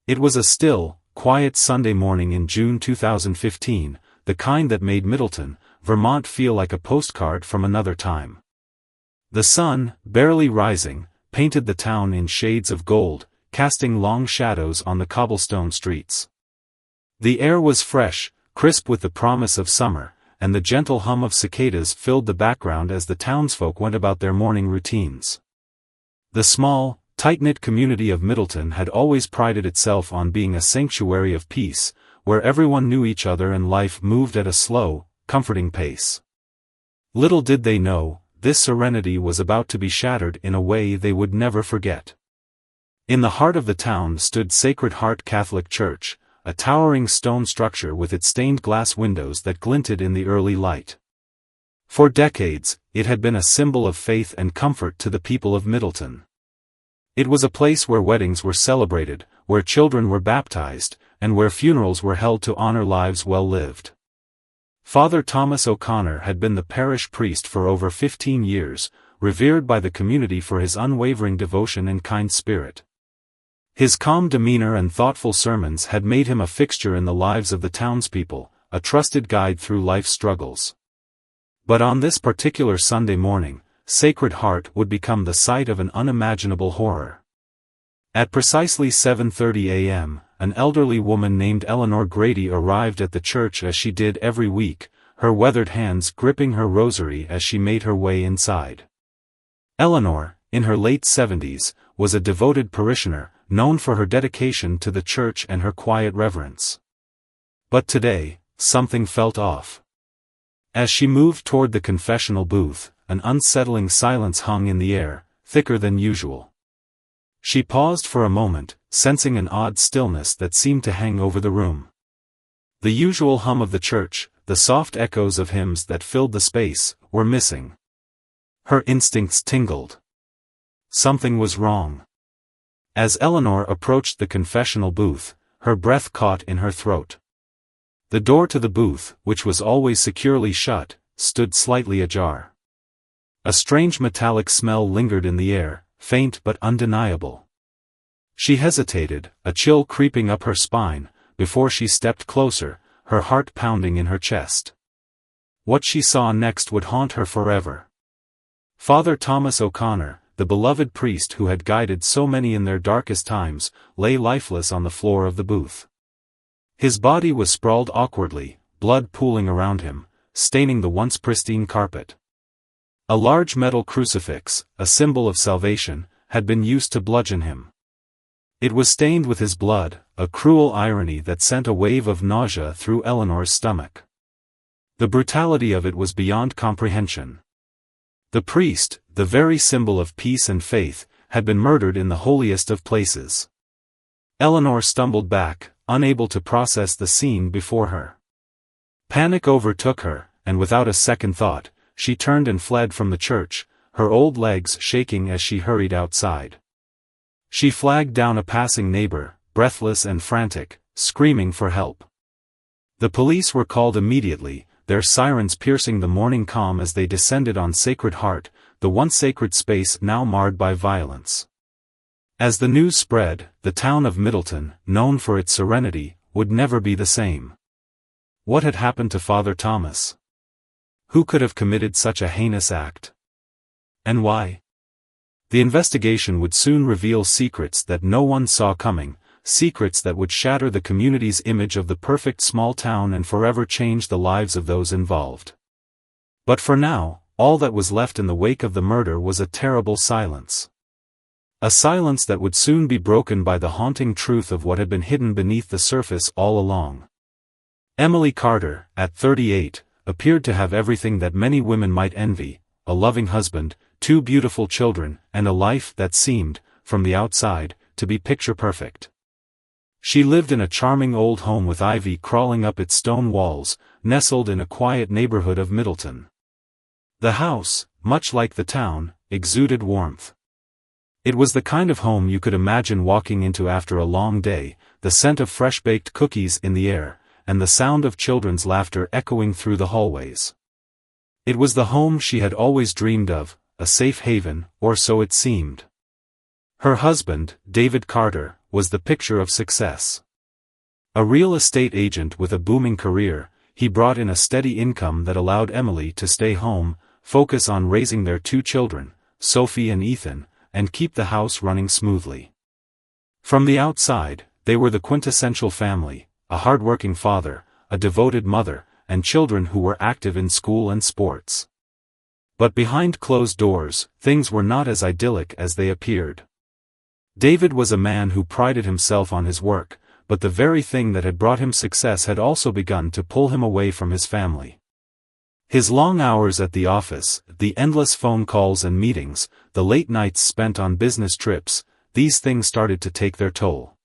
It was a still, quiet Sunday morning in June 2015, the kind that made Middleton, Vermont feel like a postcard from another time. The sun, barely rising, painted the town in shades of gold, casting long shadows on the cobblestone streets. The air was fresh, crisp with the promise of summer, and the gentle hum of cicadas filled the background as the townsfolk went about their morning routines. The small, tight-knit community of Middleton had always prided itself on being a sanctuary of peace, where everyone knew each other and life moved at a slow, comforting pace. Little did they know, this serenity was about to be shattered in a way they would never forget. In the heart of the town stood Sacred Heart Catholic Church, a towering stone structure with its stained glass windows that glinted in the early light. For decades, it had been a symbol of faith and comfort to the people of Middleton. It was a place where weddings were celebrated, where children were baptized, and where funerals were held to honor lives well lived. Father Thomas O'Connor had been the parish priest for over 15 years, revered by the community for his unwavering devotion and kind spirit. His calm demeanor and thoughtful sermons had made him a fixture in the lives of the townspeople, a trusted guide through life's struggles. But on this particular Sunday morning, Sacred Heart would become the site of an unimaginable horror. At precisely 7:30 a.m., an elderly woman named Eleanor Grady arrived at the church as she did every week, her weathered hands gripping her rosary as she made her way inside. Eleanor, in her late 70s, was a devoted parishioner, known for her dedication to the church and her quiet reverence. But today, something felt off. As she moved toward the confessional booth, an unsettling silence hung in the air, thicker than usual. She paused for a moment, sensing an odd stillness that seemed to hang over the room. The usual hum of the church, the soft echoes of hymns that filled the space, were missing. Her instincts tingled. Something was wrong. As Eleanor approached the confessional booth, her breath caught in her throat. The door to the booth, which was always securely shut, stood slightly ajar. A strange metallic smell lingered in the air, faint but undeniable. She hesitated, a chill creeping up her spine, before she stepped closer, her heart pounding in her chest. What she saw next would haunt her forever. Father Thomas O'Connor, the beloved priest who had guided so many in their darkest times, lay lifeless on the floor of the booth. His body was sprawled awkwardly, blood pooling around him, staining the once pristine carpet. A large metal crucifix, a symbol of salvation, had been used to bludgeon him. It was stained with his blood, a cruel irony that sent a wave of nausea through Eleanor's stomach. The brutality of it was beyond comprehension. The priest, the very symbol of peace and faith, had been murdered in the holiest of places. Eleanor stumbled back, unable to process the scene before her. Panic overtook her, and without a second thought, she turned and fled from the church, her old legs shaking as she hurried outside. She flagged down a passing neighbor, breathless and frantic, screaming for help. The police were called immediately, their sirens piercing the morning calm as they descended on Sacred Heart, the once sacred space now marred by violence. As the news spread, the town of Middleton, known for its serenity, would never be the same. What had happened to Father Thomas? Who could have committed such a heinous act? And why? The investigation would soon reveal secrets that no one saw coming, secrets that would shatter the community's image of the perfect small town and forever change the lives of those involved. But for now, all that was left in the wake of the murder was a terrible silence. A silence that would soon be broken by the haunting truth of what had been hidden beneath the surface all along. Emily Carter, at 38, appeared to have everything that many women might envy: a loving husband, 2 beautiful children, and a life that seemed, from the outside, to be picture-perfect. She lived in a charming old home with ivy crawling up its stone walls, nestled in a quiet neighborhood of Middleton. The house, much like the town, exuded warmth. It was the kind of home you could imagine walking into after a long day, the scent of fresh-baked cookies in the air, and the sound of children's laughter echoing through the hallways. It was the home she had always dreamed of, a safe haven, or so it seemed. Her husband, David Carter, was the picture of success. A real estate agent with a booming career, he brought in a steady income that allowed Emily to stay home, focus on raising their 2 children, Sophie and Ethan, and keep the house running smoothly. From the outside, they were the quintessential family, a hard-working father, a devoted mother, and children who were active in school and sports. But behind closed doors, things were not as idyllic as they appeared. David was a man who prided himself on his work, but the very thing that had brought him success had also begun to pull him away from his family. His long hours at the office, the endless phone calls and meetings, the late nights spent on business trips, these things started to take their toll.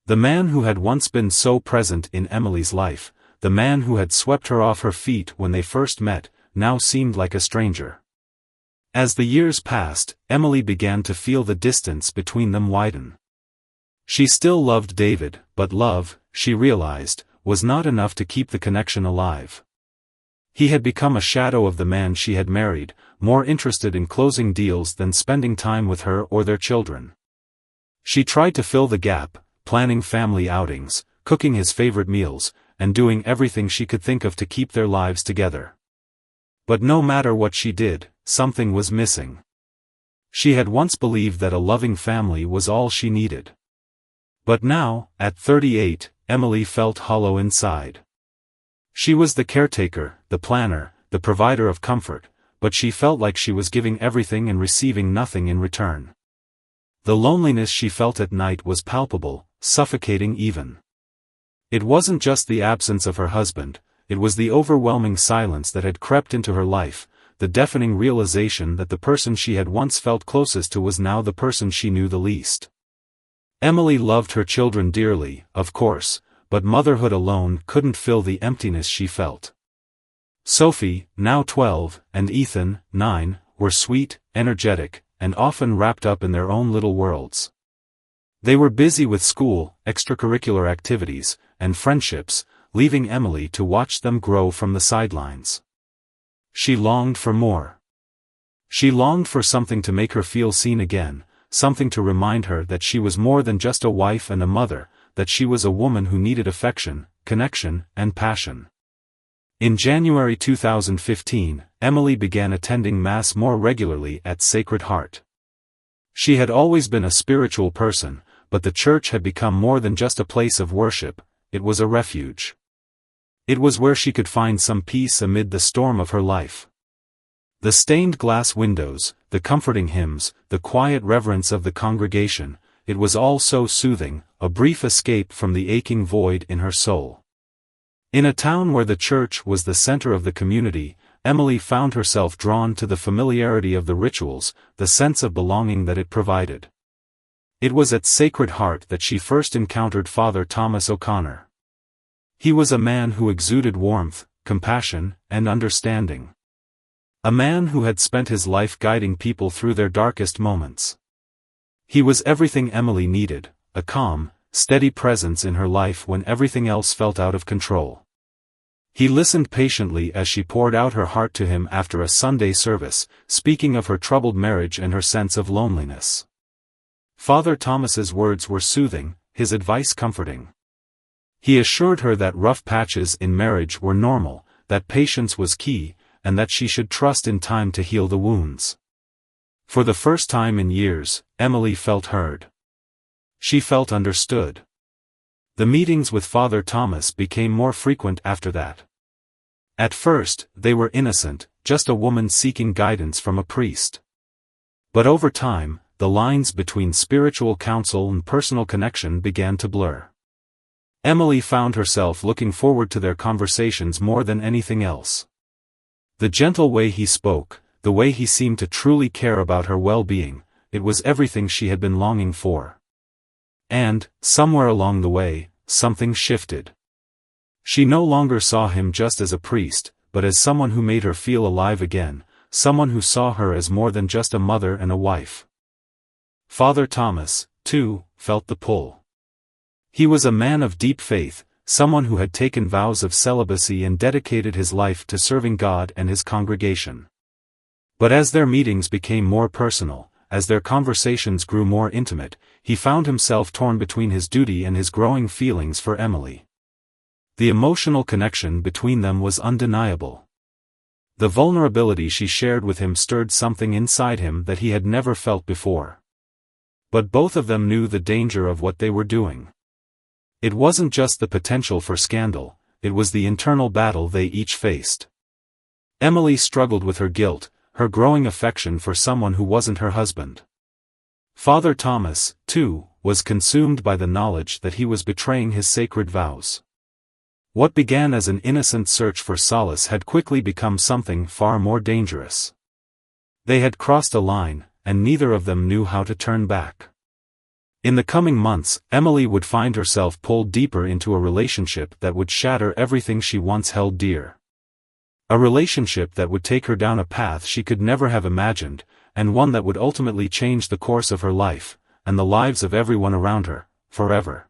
The man who had once been so present in Emily's life, the man who had swept her off her feet when they first met, now seemed like a stranger. As the years passed, Emily began to feel the distance between them widen. She still loved David, but love, she realized, was not enough to keep the connection alive. He had become a shadow of the man she had married, more interested in closing deals than spending time with her or their children. She tried to fill the gap, planning family outings, cooking his favorite meals, and doing everything she could think of to keep their lives together. But no matter what she did, something was missing. She had once believed that a loving family was all she needed. But now, at 38, Emily felt hollow inside. She was the caretaker, the planner, the provider of comfort, but she felt like she was giving everything and receiving nothing in return. The loneliness she felt at night was palpable, suffocating even. It wasn't just the absence of her husband, it was the overwhelming silence that had crept into her life, the deafening realization that the person she had once felt closest to was now the person she knew the least. Emily loved her children dearly, of course, but motherhood alone couldn't fill the emptiness she felt. Sophie, now 12, and Ethan, 9, were sweet, energetic, and often wrapped up in their own little worlds. They were busy with school, extracurricular activities, and friendships, leaving Emily to watch them grow from the sidelines. She longed for more. She longed for something to make her feel seen again, something to remind her that she was more than just a wife and a mother, that she was a woman who needed affection, connection, and passion. In January 2015, Emily began attending Mass more regularly at Sacred Heart. She had always been a spiritual person, but the church had become more than just a place of worship, it was a refuge. It was where she could find some peace amid the storm of her life. The stained glass windows, the comforting hymns, the quiet reverence of the congregation, it was all so soothing, a brief escape from the aching void in her soul. In a town where the church was the center of the community, Emily found herself drawn to the familiarity of the rituals, the sense of belonging that it provided. It was at Sacred Heart that she first encountered Father Thomas O'Connor. He was a man who exuded warmth, compassion, and understanding. A man who had spent his life guiding people through their darkest moments. He was everything Emily needed, a calm, steady presence in her life when everything else felt out of control. He listened patiently as she poured out her heart to him after a Sunday service, speaking of her troubled marriage and her sense of loneliness. Father Thomas's words were soothing, his advice comforting. He assured her that rough patches in marriage were normal, that patience was key, and that she should trust in time to heal the wounds. For the first time in years, Emily felt heard. She felt understood. The meetings with Father Thomas became more frequent after that. At first, they were innocent, just a woman seeking guidance from a priest. But over time, the lines between spiritual counsel and personal connection began to blur. Emily found herself looking forward to their conversations more than anything else. The gentle way he spoke, the way he seemed to truly care about her well-being, it was everything she had been longing for. And, somewhere along the way, something shifted. She no longer saw him just as a priest, but as someone who made her feel alive again, someone who saw her as more than just a mother and a wife. Father Thomas, too, felt the pull. He was a man of deep faith, someone who had taken vows of celibacy and dedicated his life to serving God and his congregation. But as their meetings became more personal, as their conversations grew more intimate, he found himself torn between his duty and his growing feelings for Emily. The emotional connection between them was undeniable. The vulnerability she shared with him stirred something inside him that he had never felt before. But both of them knew the danger of what they were doing. It wasn't just the potential for scandal, it was the internal battle they each faced. Emily struggled with her guilt, her growing affection for someone who wasn't her husband. Father Thomas, too, was consumed by the knowledge that he was betraying his sacred vows. What began as an innocent search for solace had quickly become something far more dangerous. They had crossed a line, and neither of them knew how to turn back. In the coming months, Emily would find herself pulled deeper into a relationship that would shatter everything she once held dear. A relationship that would take her down a path she could never have imagined, and one that would ultimately change the course of her life, and the lives of everyone around her, forever.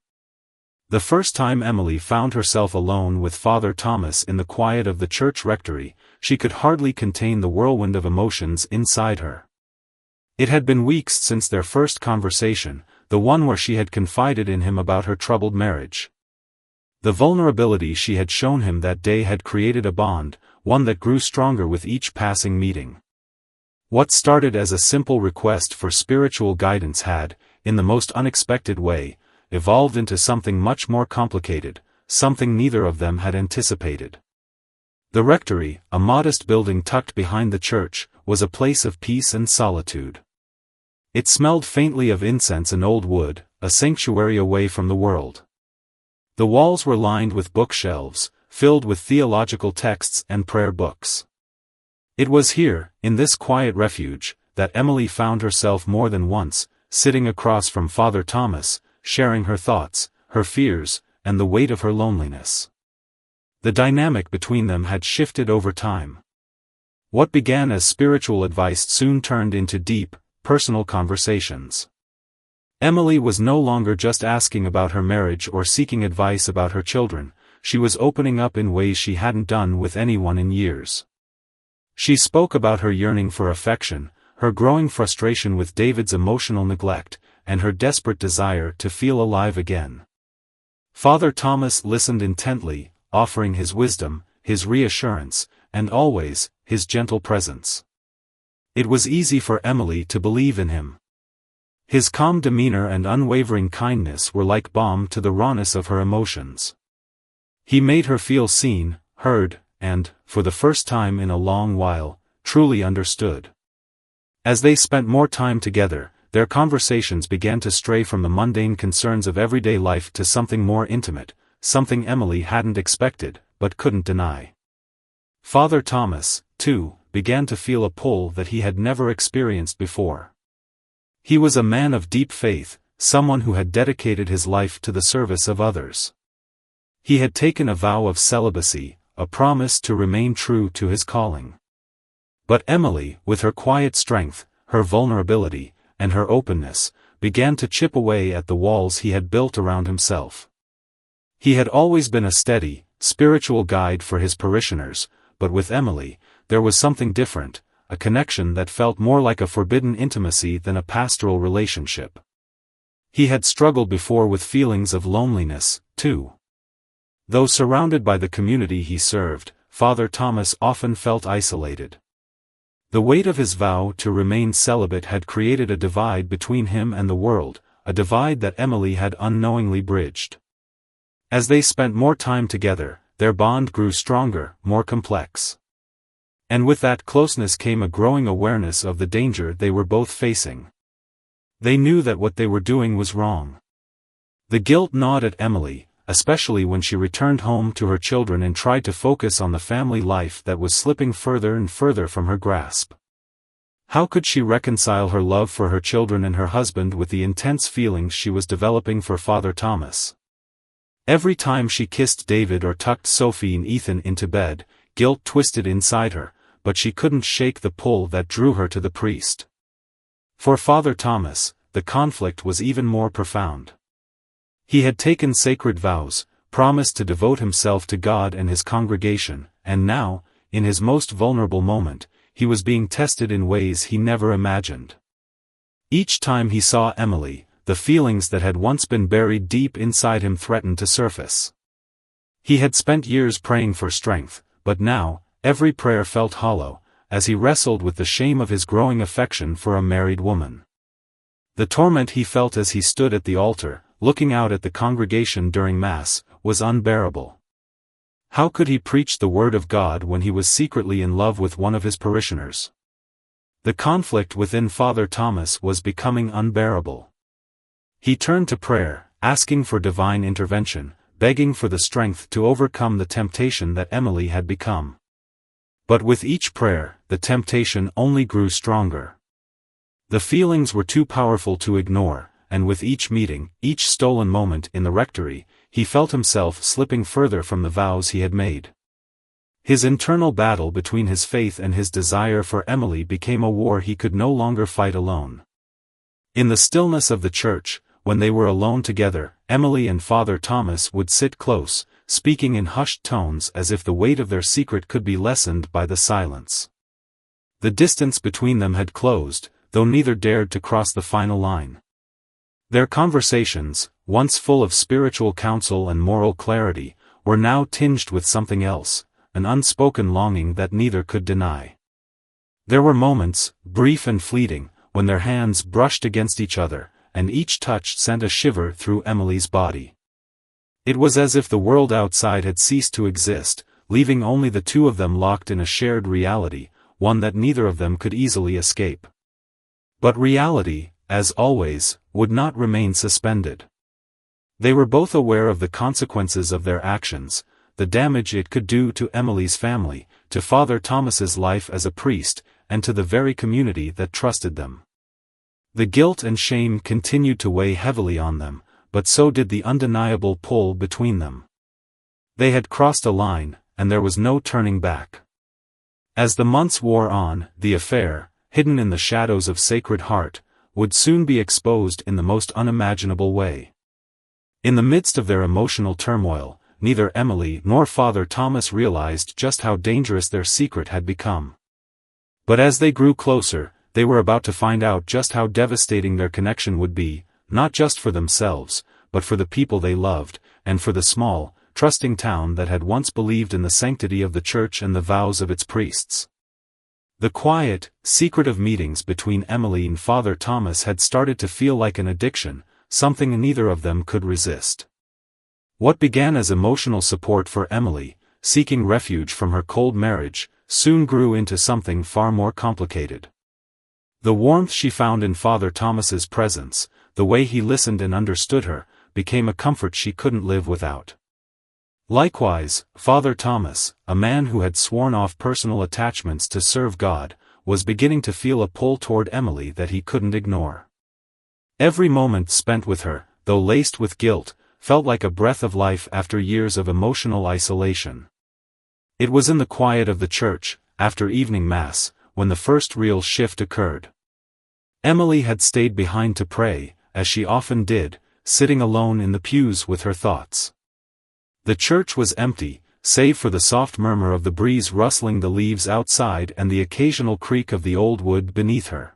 The first time Emily found herself alone with Father Thomas in the quiet of the church rectory, she could hardly contain the whirlwind of emotions inside her. It had been weeks since their first conversation, the one where she had confided in him about her troubled marriage. The vulnerability she had shown him that day had created a bond, one that grew stronger with each passing meeting. What started as a simple request for spiritual guidance had, in the most unexpected way, evolved into something much more complicated, something neither of them had anticipated. The rectory, a modest building tucked behind the church, was a place of peace and solitude. It smelled faintly of incense and old wood, a sanctuary away from the world. The walls were lined with bookshelves, filled with theological texts and prayer books. It was here, in this quiet refuge, that Emily found herself more than once, sitting across from Father Thomas, sharing her thoughts, her fears, and the weight of her loneliness. The dynamic between them had shifted over time. What began as spiritual advice soon turned into deep, personal conversations. Emily was no longer just asking about her marriage or seeking advice about her children, she was opening up in ways she hadn't done with anyone in years. She spoke about her yearning for affection, her growing frustration with David's emotional neglect, and her desperate desire to feel alive again. Father Thomas listened intently, offering his wisdom, his reassurance, and always, his gentle presence. It was easy for Emily to believe in him. His calm demeanor and unwavering kindness were like balm to the rawness of her emotions. He made her feel seen, heard, and, for the first time in a long while, truly understood. As they spent more time together, their conversations began to stray from the mundane concerns of everyday life to something more intimate, something Emily hadn't expected, but couldn't deny. Father Thomas, too, began to feel a pull that he had never experienced before. He was a man of deep faith, someone who had dedicated his life to the service of others. He had taken a vow of celibacy, a promise to remain true to his calling. But Emily, with her quiet strength, her vulnerability, and her openness, began to chip away at the walls he had built around himself. He had always been a steady, spiritual guide for his parishioners, but with Emily, there was something different, a connection that felt more like a forbidden intimacy than a pastoral relationship. He had struggled before with feelings of loneliness, too. Though surrounded by the community he served, Father Thomas often felt isolated. The weight of his vow to remain celibate had created a divide between him and the world, a divide that Emily had unknowingly bridged. As they spent more time together, their bond grew stronger, more complex. And with that closeness came a growing awareness of the danger they were both facing. They knew that what they were doing was wrong. The guilt gnawed at Emily, especially when she returned home to her children and tried to focus on the family life that was slipping further and further from her grasp. How could she reconcile her love for her children and her husband with the intense feelings she was developing for Father Thomas? Every time she kissed David or tucked Sophie and Ethan into bed, guilt twisted inside her, but she couldn't shake the pull that drew her to the priest. For Father Thomas, the conflict was even more profound. He had taken sacred vows, promised to devote himself to God and his congregation, and now, in his most vulnerable moment, he was being tested in ways he never imagined. Each time he saw Emily, the feelings that had once been buried deep inside him threatened to surface. He had spent years praying for strength, but now, every prayer felt hollow, as he wrestled with the shame of his growing affection for a married woman. The torment he felt as he stood at the altar, looking out at the congregation during Mass, was unbearable. How could he preach the word of God when he was secretly in love with one of his parishioners? The conflict within Father Thomas was becoming unbearable. He turned to prayer, asking for divine intervention, begging for the strength to overcome the temptation that Emily had become. But with each prayer, the temptation only grew stronger. The feelings were too powerful to ignore, and with each meeting, each stolen moment in the rectory, he felt himself slipping further from the vows he had made. His internal battle between his faith and his desire for Emily became a war he could no longer fight alone. In the stillness of the church, when they were alone together, Emily and Father Thomas would sit close, speaking in hushed tones as if the weight of their secret could be lessened by the silence. The distance between them had closed, though neither dared to cross the final line. Their conversations, once full of spiritual counsel and moral clarity, were now tinged with something else, an unspoken longing that neither could deny. There were moments, brief and fleeting, when their hands brushed against each other, and each touch sent a shiver through Emily's body. It was as if the world outside had ceased to exist, leaving only the two of them locked in a shared reality, one that neither of them could easily escape. But reality, as always, would not remain suspended. They were both aware of the consequences of their actions, the damage it could do to Emily's family, to Father Thomas's life as a priest, and to the very community that trusted them. The guilt and shame continued to weigh heavily on them, but so did the undeniable pull between them. They had crossed a line, and there was no turning back. As the months wore on, the affair, hidden in the shadows of Sacred Heart, would soon be exposed in the most unimaginable way. In the midst of their emotional turmoil, neither Emily nor Father Thomas realized just how dangerous their secret had become. But as they grew closer, they were about to find out just how devastating their connection would be, not just for themselves, but for the people they loved, and for the small, trusting town that had once believed in the sanctity of the church and the vows of its priests. The quiet, secretive meetings between Emily and Father Thomas had started to feel like an addiction, something neither of them could resist. What began as emotional support for Emily, seeking refuge from her cold marriage, soon grew into something far more complicated. The warmth she found in Father Thomas's presence, the way he listened and understood her, became a comfort she couldn't live without. Likewise, Father Thomas, a man who had sworn off personal attachments to serve God, was beginning to feel a pull toward Emily that he couldn't ignore. Every moment spent with her, though laced with guilt, felt like a breath of life after years of emotional isolation. It was in the quiet of the church, after evening Mass, when the first real shift occurred. Emily had stayed behind to pray, as she often did, sitting alone in the pews with her thoughts. The church was empty, save for the soft murmur of the breeze rustling the leaves outside and the occasional creak of the old wood beneath her.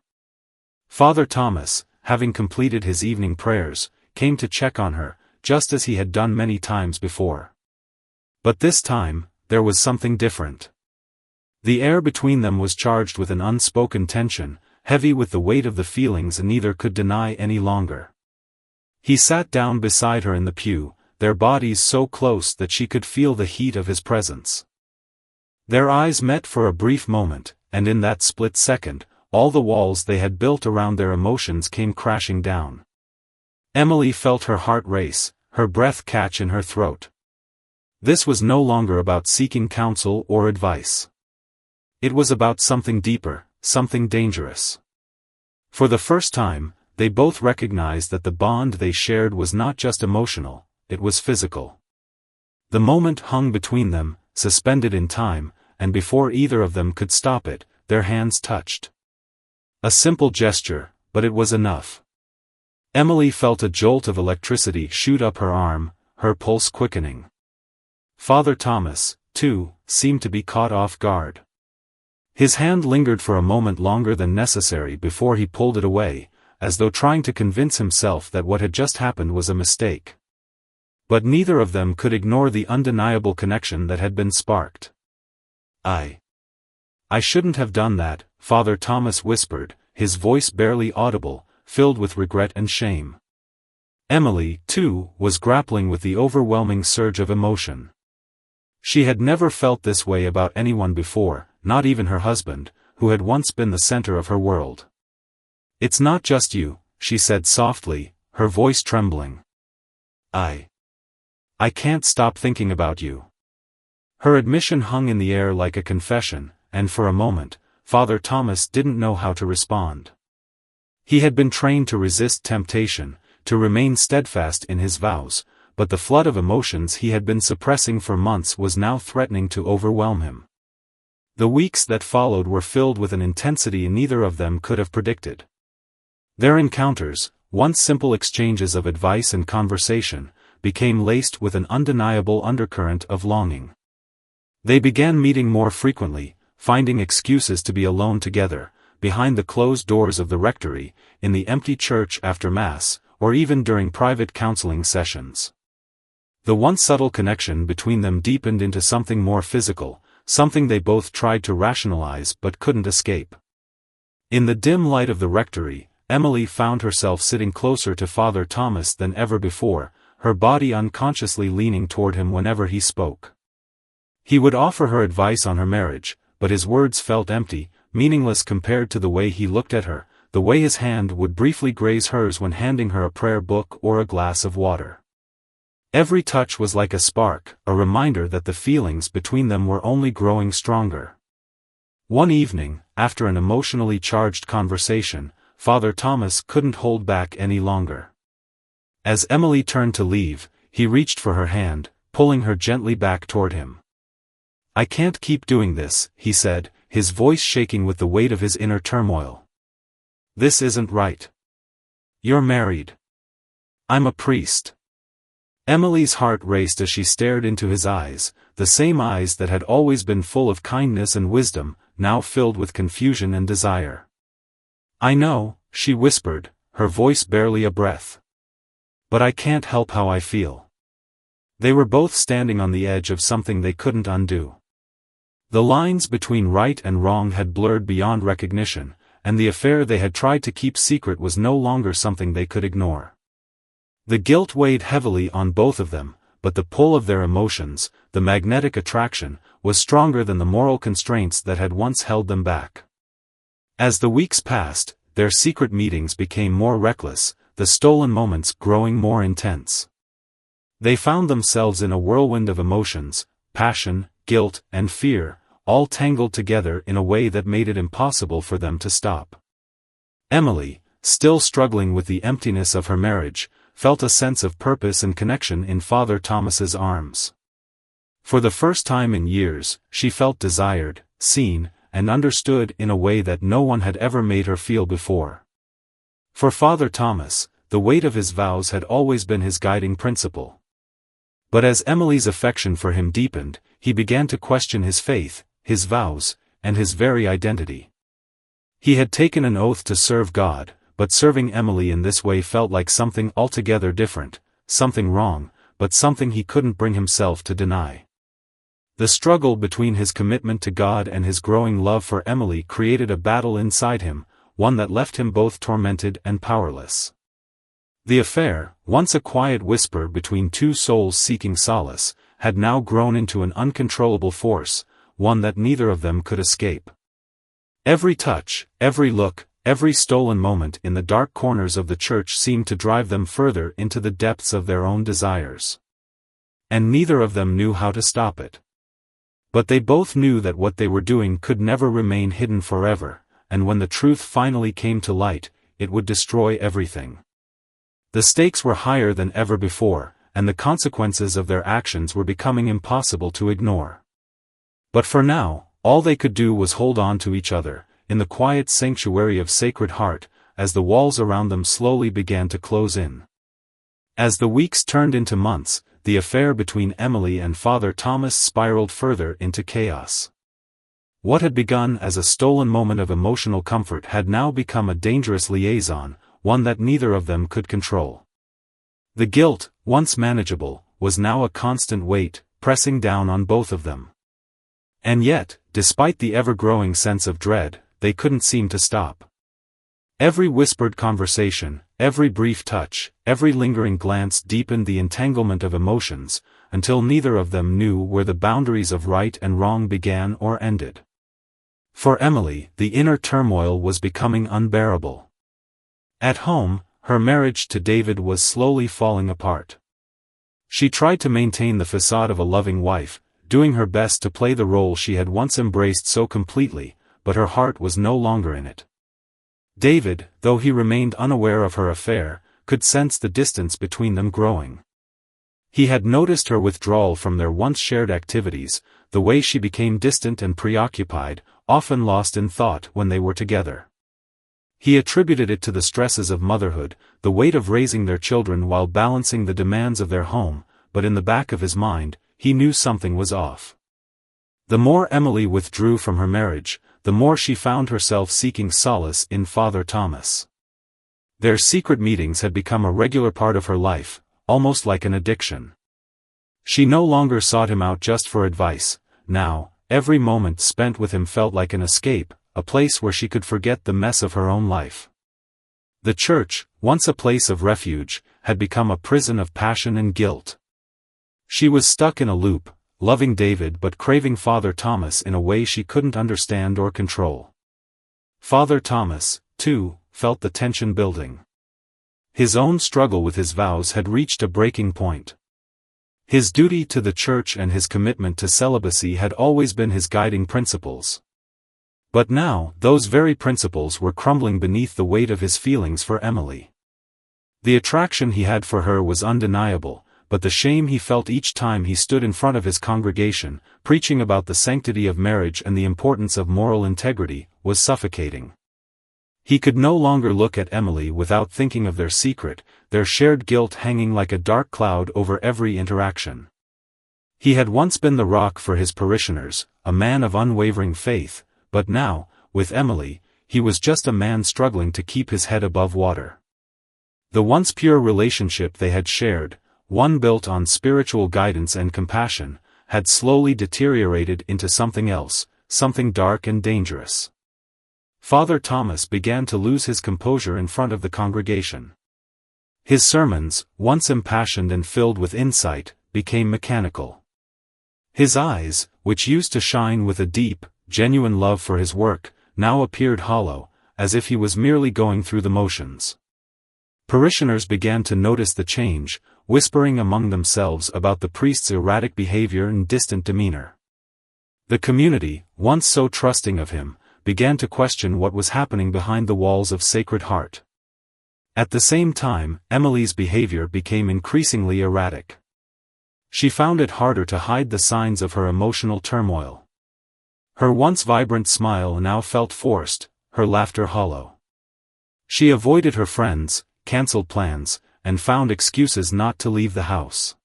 Father Thomas, having completed his evening prayers, came to check on her, just as he had done many times before. But this time, there was something different. The air between them was charged with an unspoken tension, heavy with the weight of the feelings neither could deny any longer. He sat down beside her in the pew, their bodies so close that she could feel the heat of his presence. Their eyes met for a brief moment, and in that split second, all the walls they had built around their emotions came crashing down. Emily felt her heart race, her breath catch in her throat. This was no longer about seeking counsel or advice. It was about something deeper, something dangerous. For the first time, they both recognized that the bond they shared was not just emotional, it was physical. The moment hung between them, suspended in time, and before either of them could stop it, their hands touched. A simple gesture, but it was enough. Emily felt a jolt of electricity shoot up her arm, her pulse quickening. Father Thomas, too, seemed to be caught off guard. His hand lingered for a moment longer than necessary before he pulled it away, as though trying to convince himself that what had just happened was a mistake. But neither of them could ignore the undeniable connection that had been sparked. I shouldn't have done that, Father Thomas whispered, his voice barely audible, filled with regret and shame. Emily, too, was grappling with the overwhelming surge of emotion. She had never felt this way about anyone before, not even her husband, who had once been the center of her world. "It's not just you," she said softly, her voice trembling. I can't stop thinking about you." Her admission hung in the air like a confession, and for a moment, Father Thomas didn't know how to respond. He had been trained to resist temptation, to remain steadfast in his vows, but the flood of emotions he had been suppressing for months was now threatening to overwhelm him. The weeks that followed were filled with an intensity neither of them could have predicted. Their encounters, once simple exchanges of advice and conversation, became laced with an undeniable undercurrent of longing. They began meeting more frequently, finding excuses to be alone together, behind the closed doors of the rectory, in the empty church after Mass, or even during private counseling sessions. The once subtle connection between them deepened into something more physical, something they both tried to rationalize but couldn't escape. In the dim light of the rectory, Emily found herself sitting closer to Father Thomas than ever before, her body unconsciously leaning toward him whenever he spoke. He would offer her advice on her marriage, but his words felt empty, meaningless compared to the way he looked at her, the way his hand would briefly graze hers when handing her a prayer book or a glass of water. Every touch was like a spark, a reminder that the feelings between them were only growing stronger. One evening, after an emotionally charged conversation, Father Thomas couldn't hold back any longer. As Emily turned to leave, he reached for her hand, pulling her gently back toward him. "I can't keep doing this," he said, his voice shaking with the weight of his inner turmoil. "This isn't right. You're married. I'm a priest." Emily's heart raced as she stared into his eyes, the same eyes that had always been full of kindness and wisdom, now filled with confusion and desire. "I know," she whispered, her voice barely a breath. "But I can't help how I feel." They were both standing on the edge of something they couldn't undo. The lines between right and wrong had blurred beyond recognition, and the affair they had tried to keep secret was no longer something they could ignore. The guilt weighed heavily on both of them, but the pull of their emotions, the magnetic attraction, was stronger than the moral constraints that had once held them back. As the weeks passed, their secret meetings became more reckless, the stolen moments growing more intense. They found themselves in a whirlwind of emotions, passion, guilt, and fear, all tangled together in a way that made it impossible for them to stop. Emily, still struggling with the emptiness of her marriage, felt a sense of purpose and connection in Father Thomas's arms. For the first time in years, she felt desired, seen, and understood in a way that no one had ever made her feel before. For Father Thomas, the weight of his vows had always been his guiding principle. But as Emily's affection for him deepened, he began to question his faith, his vows, and his very identity. He had taken an oath to serve God, but serving Emily in this way felt like something altogether different, something wrong, but something he couldn't bring himself to deny. The struggle between his commitment to God and his growing love for Emily created a battle inside him, one that left him both tormented and powerless. The affair, once a quiet whisper between two souls seeking solace, had now grown into an uncontrollable force, one that neither of them could escape. Every touch, every look, every stolen moment in the dark corners of the church seemed to drive them further into the depths of their own desires. And neither of them knew how to stop it. But they both knew that what they were doing could never remain hidden forever, and when the truth finally came to light, it would destroy everything. The stakes were higher than ever before, and the consequences of their actions were becoming impossible to ignore. But for now, all they could do was hold on to each other, in the quiet sanctuary of Sacred Heart, as the walls around them slowly began to close in. As the weeks turned into months, the affair between Emily and Father Thomas spiraled further into chaos. What had begun as a stolen moment of emotional comfort had now become a dangerous liaison, one that neither of them could control. The guilt, once manageable, was now a constant weight, pressing down on both of them. And yet, despite the ever-growing sense of dread, they couldn't seem to stop. Every whispered conversation, every brief touch, every lingering glance deepened the entanglement of emotions, until neither of them knew where the boundaries of right and wrong began or ended. For Emily, the inner turmoil was becoming unbearable. At home, her marriage to David was slowly falling apart. She tried to maintain the facade of a loving wife, doing her best to play the role she had once embraced so completely, but her heart was no longer in it. David, though he remained unaware of her affair, could sense the distance between them growing. He had noticed her withdrawal from their once shared activities, the way she became distant and preoccupied, often lost in thought when they were together. He attributed it to the stresses of motherhood, the weight of raising their children while balancing the demands of their home, but in the back of his mind, he knew something was off. The more Emily withdrew from her marriage, the more she found herself seeking solace in Father Thomas. Their secret meetings had become a regular part of her life, almost like an addiction. She no longer sought him out just for advice. Now, every moment spent with him felt like an escape, a place where she could forget the mess of her own life. The church, once a place of refuge, had become a prison of passion and guilt. She was stuck in a loop, loving David but craving Father Thomas in a way she couldn't understand or control. Father Thomas, too, felt the tension building. His own struggle with his vows had reached a breaking point. His duty to the church and his commitment to celibacy had always been his guiding principles. But now, those very principles were crumbling beneath the weight of his feelings for Emily. The attraction he had for her was undeniable, but the shame he felt each time he stood in front of his congregation, preaching about the sanctity of marriage and the importance of moral integrity, was suffocating. He could no longer look at Emily without thinking of their secret, their shared guilt hanging like a dark cloud over every interaction. He had once been the rock for his parishioners, a man of unwavering faith, but now, with Emily, he was just a man struggling to keep his head above water. The once pure relationship they had shared, one built on spiritual guidance and compassion, had slowly deteriorated into something else, something dark and dangerous. Father Thomas began to lose his composure in front of the congregation. His sermons, once impassioned and filled with insight, became mechanical. His eyes, which used to shine with a deep, genuine love for his work, now appeared hollow, as if he was merely going through the motions. Parishioners began to notice the change, whispering among themselves about the priest's erratic behavior and distant demeanor. The community, once so trusting of him, began to question what was happening behind the walls of Sacred Heart. At the same time, Emily's behavior became increasingly erratic. She found it harder to hide the signs of her emotional turmoil. Her once vibrant smile now felt forced, her laughter hollow. She avoided her friends, cancelled plans, and found excuses not to leave the house.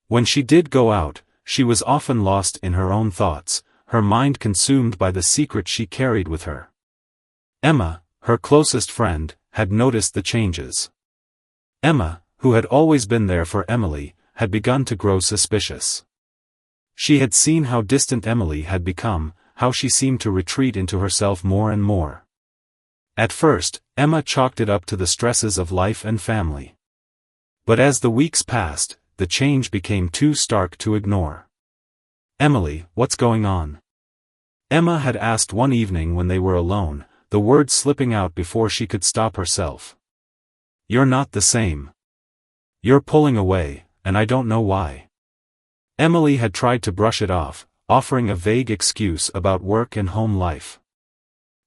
When she did go out, she was often lost in her own thoughts, her mind consumed by the secret she carried with her. Emma, her closest friend, had noticed the changes. Emma, who had always been there for Emily, had begun to grow suspicious. She had seen how distant Emily had become, how she seemed to retreat into herself more and more. At first, Emma chalked it up to the stresses of life and family. But as the weeks passed, the change became too stark to ignore. "Emily, what's going on?" Emma had asked one evening when they were alone, the words slipping out before she could stop herself. "You're not the same. You're pulling away, and I don't know why." Emily had tried to brush it off, offering a vague excuse about work and home life.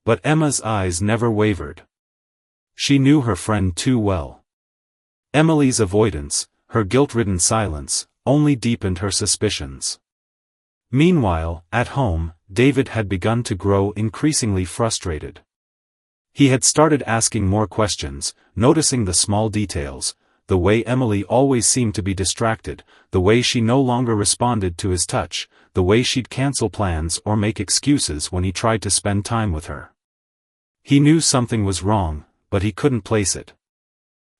But Emma's eyes never wavered. She knew her friend too well. Emily's avoidance, her guilt-ridden silence, only deepened her suspicions. Meanwhile, at home, David had begun to grow increasingly frustrated. He had started asking more questions, noticing the small details, the way Emily always seemed to be distracted, the way she no longer responded to his touch, the way she'd cancel plans or make excuses when he tried to spend time with her. He knew something was wrong, but he couldn't place it.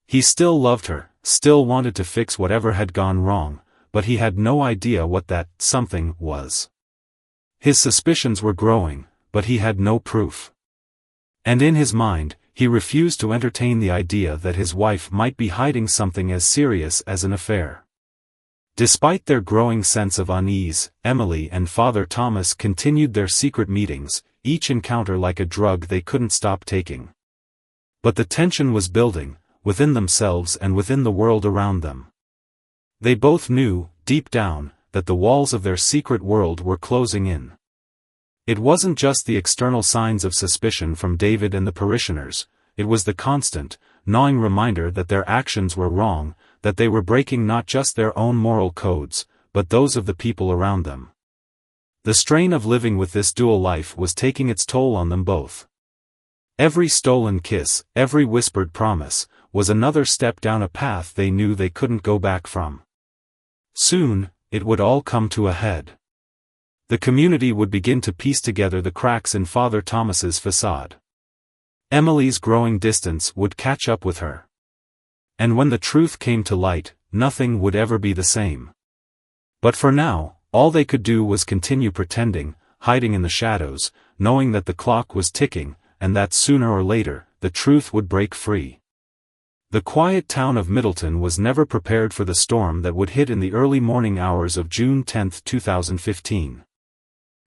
He still loved her, still wanted to fix whatever had gone wrong, but he had no idea what that something was. His suspicions were growing, but he had no proof. And in his mind, he refused to entertain the idea that his wife might be hiding something as serious as an affair. Despite their growing sense of unease, Emily and Father Thomas continued their secret meetings, each encounter like a drug they couldn't stop taking. But the tension was building, within themselves and within the world around them. They both knew, deep down, that the walls of their secret world were closing in. It wasn't just the external signs of suspicion from David and the parishioners, it was the constant, gnawing reminder that their actions were wrong, that they were breaking not just their own moral codes, but those of the people around them. The strain of living with this dual life was taking its toll on them both. Every stolen kiss, every whispered promise, was another step down a path they knew they couldn't go back from. Soon, it would all come to a head. The community would begin to piece together the cracks in Father Thomas's facade. Emily's growing distance would catch up with her. And when the truth came to light, nothing would ever be the same. But for now, all they could do was continue pretending, hiding in the shadows, knowing that the clock was ticking, and that sooner or later, the truth would break free. The quiet town of Middleton was never prepared for the storm that would hit in the early morning hours of June 10, 2015.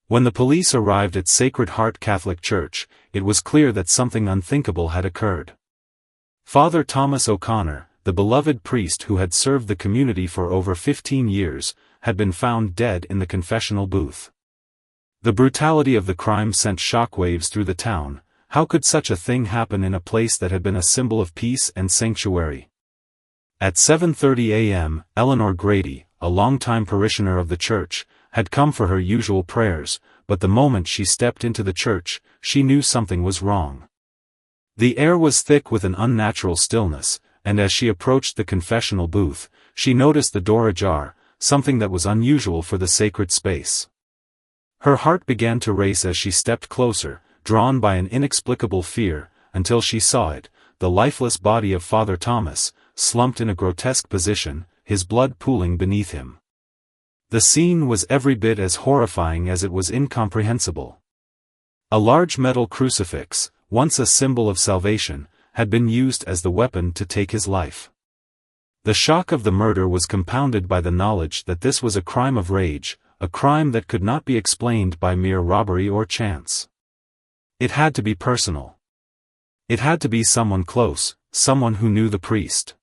When the police arrived at Sacred Heart Catholic Church, it was clear that something unthinkable had occurred. Father Thomas O'Connor, the beloved priest who had served the community for over 15 years, had been found dead in the confessional booth. The brutality of the crime sent shockwaves through the town. How could such a thing happen in a place that had been a symbol of peace and sanctuary? At 7:30 a.m., Eleanor Grady, a longtime parishioner of the church, had come for her usual prayers, but the moment she stepped into the church, she knew something was wrong. The air was thick with an unnatural stillness, and as she approached the confessional booth, she noticed the door ajar, something that was unusual for the sacred space. Her heart began to race as she stepped closer, drawn by an inexplicable fear, until she saw it, the lifeless body of Father Thomas, slumped in a grotesque position, his blood pooling beneath him. The scene was every bit as horrifying as it was incomprehensible. A large metal crucifix, once a symbol of salvation, had been used as the weapon to take his life. The shock of the murder was compounded by the knowledge that this was a crime of rage, a crime that could not be explained by mere robbery or chance. It had to be personal. It had to be someone close, someone who knew the priest.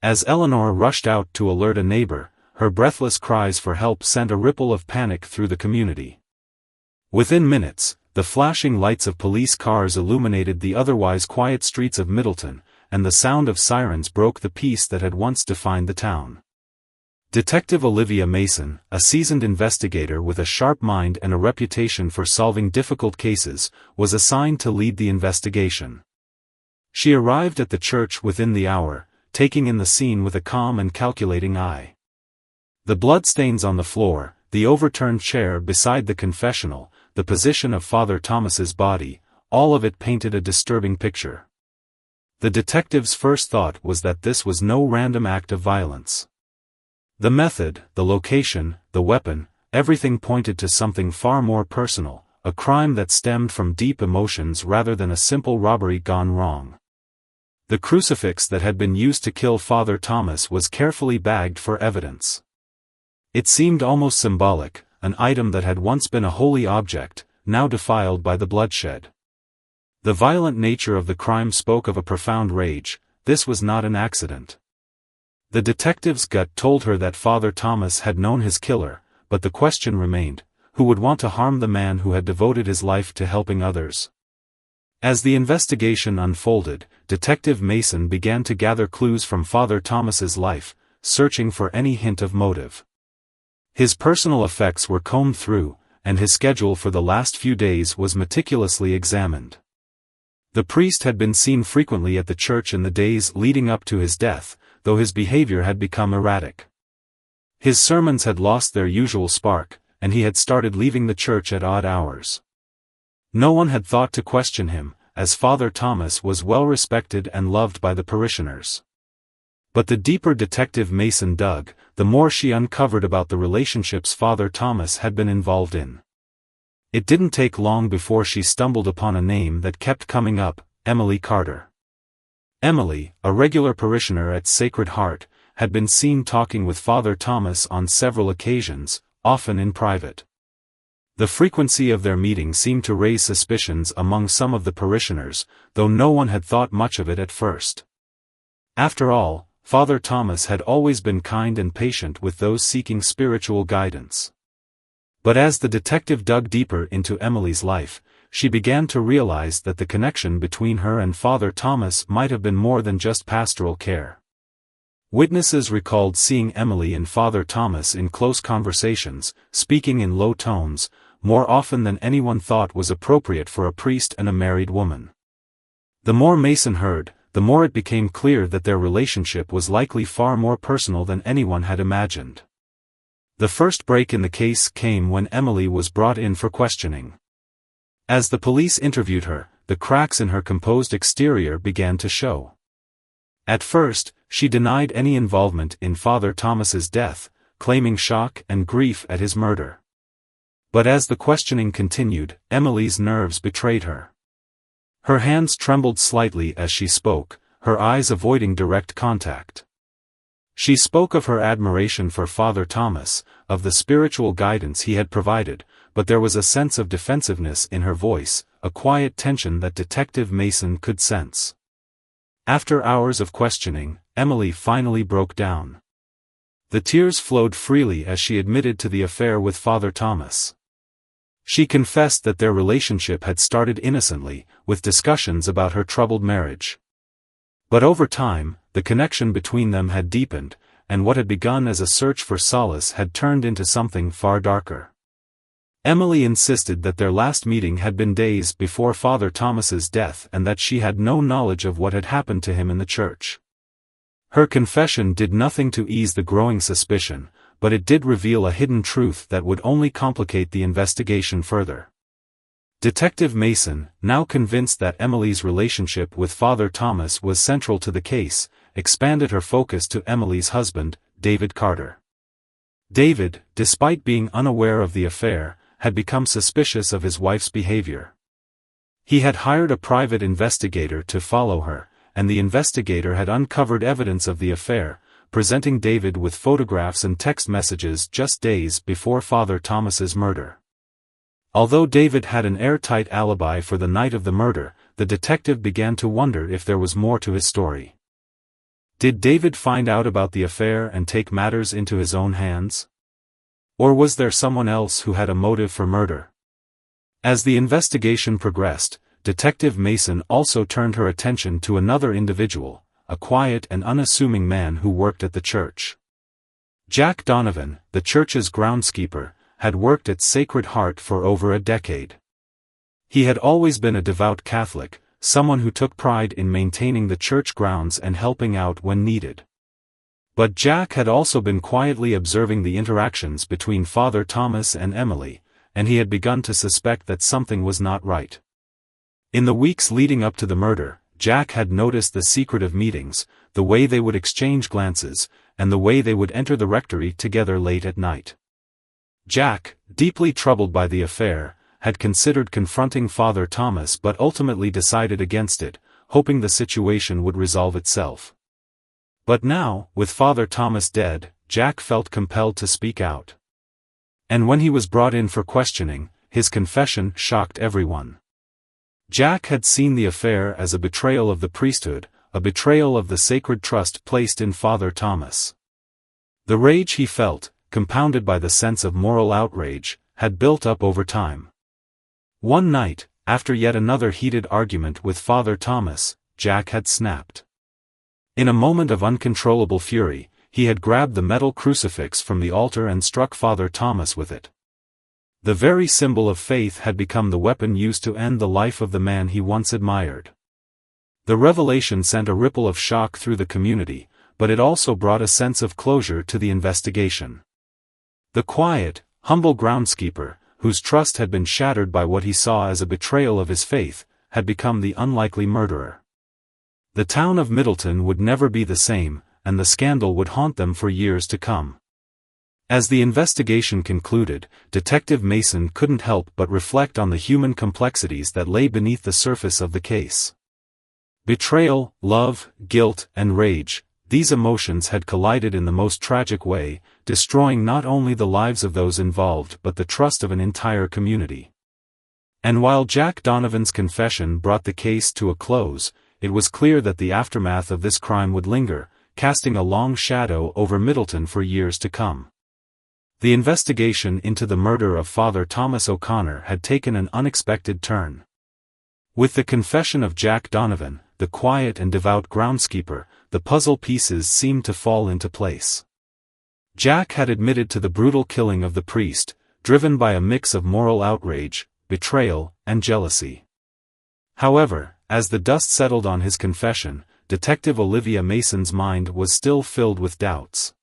As Eleanor rushed out to alert a neighbor, her breathless cries for help sent a ripple of panic through the community. Within minutes, the flashing lights of police cars illuminated the otherwise quiet streets of Middleton, and the sound of sirens broke the peace that had once defined the town. Detective Olivia Mason, a seasoned investigator with a sharp mind and a reputation for solving difficult cases, was assigned to lead the investigation. She arrived at the church within the hour, taking in the scene with a calm and calculating eye. The bloodstains on the floor, the overturned chair beside the confessional, the position of Father Thomas's body, all of it painted a disturbing picture. The detective's first thought was that this was no random act of violence. The method, the location, the weapon, everything pointed to something far more personal, a crime that stemmed from deep emotions rather than a simple robbery gone wrong. The crucifix that had been used to kill Father Thomas was carefully bagged for evidence. It seemed almost symbolic, an item that had once been a holy object, now defiled by the bloodshed. The violent nature of the crime spoke of a profound rage. This was not an accident. The detective's gut told her that Father Thomas had known his killer, but the question remained, who would want to harm the man who had devoted his life to helping others? As the investigation unfolded, Detective Mason began to gather clues from Father Thomas's life, searching for any hint of motive. His personal effects were combed through, and his schedule for the last few days was meticulously examined. The priest had been seen frequently at the church in the days leading up to his death, though his behavior had become erratic. His sermons had lost their usual spark, and he had started leaving the church at odd hours. No one had thought to question him, as Father Thomas was well respected and loved by the parishioners. But the deeper Detective Mason dug, the more she uncovered about the relationships Father Thomas had been involved in. It didn't take long before she stumbled upon a name that kept coming up: Emily Carter. Emily, a regular parishioner at Sacred Heart, had been seen talking with Father Thomas on several occasions, often in private. The frequency of their meeting seemed to raise suspicions among some of the parishioners, though no one had thought much of it at first. After all, Father Thomas had always been kind and patient with those seeking spiritual guidance. But as the detective dug deeper into Emily's life, she began to realize that the connection between her and Father Thomas might have been more than just pastoral care. Witnesses recalled seeing Emily and Father Thomas in close conversations, speaking in low tones, more often than anyone thought was appropriate for a priest and a married woman. The more Mason heard, the more it became clear that their relationship was likely far more personal than anyone had imagined. The first break in the case came when Emily was brought in for questioning. As the police interviewed her, the cracks in her composed exterior began to show. At first, she denied any involvement in Father Thomas's death, claiming shock and grief at his murder. But as the questioning continued, Emily's nerves betrayed her. Her hands trembled slightly as she spoke, her eyes avoiding direct contact. She spoke of her admiration for Father Thomas, of the spiritual guidance he had provided, but there was a sense of defensiveness in her voice, a quiet tension that Detective Mason could sense. After hours of questioning, Emily finally broke down. The tears flowed freely as she admitted to the affair with Father Thomas. She confessed that their relationship had started innocently, with discussions about her troubled marriage. But over time, the connection between them had deepened, and what had begun as a search for solace had turned into something far darker. Emily insisted that their last meeting had been days before Father Thomas's death and that she had no knowledge of what had happened to him in the church. Her confession did nothing to ease the growing suspicion, but it did reveal a hidden truth that would only complicate the investigation further. Detective Mason, now convinced that Emily's relationship with Father Thomas was central to the case, expanded her focus to Emily's husband, David Carter. David, despite being unaware of the affair, had become suspicious of his wife's behavior. He had hired a private investigator to follow her, and the investigator had uncovered evidence of the affair, presenting David with photographs and text messages just days before Father Thomas's murder. Although David had an airtight alibi for the night of the murder, the detective began to wonder if there was more to his story. Did David find out about the affair and take matters into his own hands? Or was there someone else who had a motive for murder? As the investigation progressed, Detective Mason also turned her attention to another individual, a quiet and unassuming man who worked at the church. Jack Donovan, the church's groundskeeper, had worked at Sacred Heart for over a decade. He had always been a devout Catholic, someone who took pride in maintaining the church grounds and helping out when needed. But Jack had also been quietly observing the interactions between Father Thomas and Emily, and he had begun to suspect that something was not right. In the weeks leading up to the murder, Jack had noticed the secretive meetings, the way they would exchange glances, and the way they would enter the rectory together late at night. Jack, deeply troubled by the affair, had considered confronting Father Thomas but ultimately decided against it, hoping the situation would resolve itself. But now, with Father Thomas dead, Jack felt compelled to speak out. And when he was brought in for questioning, his confession shocked everyone. Jack had seen the affair as a betrayal of the priesthood, a betrayal of the sacred trust placed in Father Thomas. The rage he felt, compounded by the sense of moral outrage, had built up over time. One night, after yet another heated argument with Father Thomas, Jack had snapped. In a moment of uncontrollable fury, he had grabbed the metal crucifix from the altar and struck Father Thomas with it. The very symbol of faith had become the weapon used to end the life of the man he once admired. The revelation sent a ripple of shock through the community, but it also brought a sense of closure to the investigation. The quiet, humble groundskeeper, whose trust had been shattered by what he saw as a betrayal of his faith, had become the unlikely murderer. The town of Middleton would never be the same, and the scandal would haunt them for years to come. As the investigation concluded, Detective Mason couldn't help but reflect on the human complexities that lay beneath the surface of the case. Betrayal, love, guilt, and rage, these emotions had collided in the most tragic way, destroying not only the lives of those involved but the trust of an entire community. And while Jack Donovan's confession brought the case to a close, it was clear that the aftermath of this crime would linger, casting a long shadow over Middleton for years to come. The investigation into the murder of Father Thomas O'Connor had taken an unexpected turn. With the confession of Jack Donovan, the quiet and devout groundskeeper, the puzzle pieces seemed to fall into place. Jack had admitted to the brutal killing of the priest, driven by a mix of moral outrage, betrayal, and jealousy. However, as the dust settled on his confession, Detective Olivia Mason's mind was still filled with doubts.